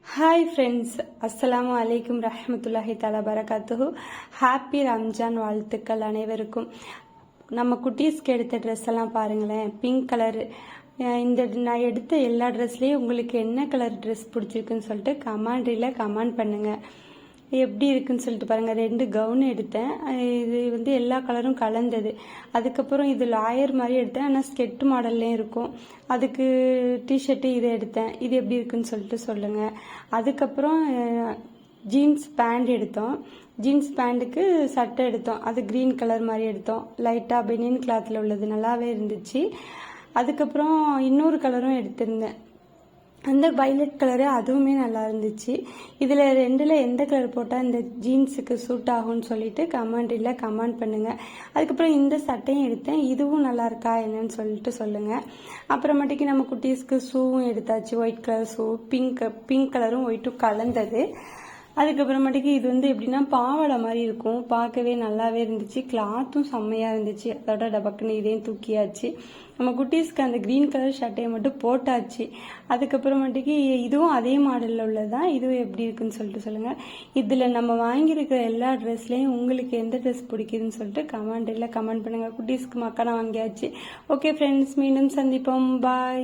Hi friends, அஸ்ஸலாமு அலைக்கும் ரஹ்மத்துல்லாஹி தஆலா பரகாத்துஹு. ஹாப்பி ரம்ஜான் வாழ்த்துக்கள் அனைவருக்கும். நம்ம குட்டீஸ்க்கு எடுத்த ட்ரெஸ் எல்லாம் பாருங்களேன், பிங்க் கலரு. இந்த நான் எடுத்த எல்லா ட்ரெஸ்லேயும் உங்களுக்கு என்ன கலர் ட்ரெஸ் பிடிச்சிருக்குன்னு சொல்லிட்டு கமெண்ட் பண்ணுங்கள். எப்படி இருக்குன்னு சொல்லிட்டு பாருங்கள். 2 கவுன் எடுத்தேன். இது எல்லா கலரும் கலந்தது. அதுக்கப்புறம் இது லாயர் மாதிரி எடுத்தேன், ஆனால் ஸ்கெட் மாடல்லையும் இருக்கும். அதுக்கு டிஷர்ட்டு இதை எடுத்தேன். இது எப்படி இருக்குன்னு சொல்லிட்டு சொல்லுங்கள். அதுக்கப்புறம் ஜீன்ஸ் பேண்ட் எடுத்தோம். ஜீன்ஸ் பேண்ட்டுக்கு சட்டை எடுத்தோம். அது க்ரீன் கலர் மாதிரி எடுத்தோம். லைட்டாக பெனியன் கிளாத்தில் உள்ளது, நல்லாவே இருந்துச்சு. அதுக்கப்புறம் இன்னொரு கலரும் எடுத்திருந்தேன், அந்த வைலட் கலரு, அதுவுமே நல்லா இருந்துச்சு. இதில் 2ல் எந்த கலர் போட்டால் இந்த ஜீன்ஸுக்கு சூட் ஆகும்னு சொல்லிட்டு கமெண்ட் பண்ணுங்கள். அதுக்கப்புறம் இந்த சட்டையும் எடுத்தேன், இதுவும் நல்லா இருக்கா என்னன்னு சொல்லிட்டு சொல்லுங்கள். அப்புறமேட்டுக்கு நம்ம குட்டீஸ்க்கு ஷூவும் எடுத்தாச்சு. ஒயிட் கலர் ஷூ, பிங்க் கலரும் ஒயிட்டும் கலந்தது. அதுக்கப்புறமேட்டுக்கு இது எப்படின்னா பாவாடை மாதிரி இருக்கும், பார்க்கவே நல்லாவே இருந்துச்சு. கிளாத்தும் செம்மையாக இருந்துச்சு. அதோட டபக்குன்னு இதையும் தூக்கியாச்சு. நம்ம குட்டீஸ்க்கு அந்த க்ரீன் கலர் ஷர்ட்டையை மட்டும் போட்டாச்சு. அதுக்கப்புறமேட்டுக்கு இதுவும் அதே மாடலில் உள்ளதான். இதுவும் எப்படி இருக்குன்னு சொல்லிட்டு சொல்லுங்கள். இதில் நம்ம வாங்கியிருக்கிற எல்லா ட்ரெஸ்லேயும் உங்களுக்கு எந்த ட்ரெஸ் பிடிக்குதுன்னு சொல்லிட்டு கமெண்ட் பண்ணுங்கள். குட்டீஸ்க்கு மக்கான வாங்கியாச்சு. ஓகே ஃப்ரெண்ட்ஸ், மீண்டும் சந்திப்போம். பாய்.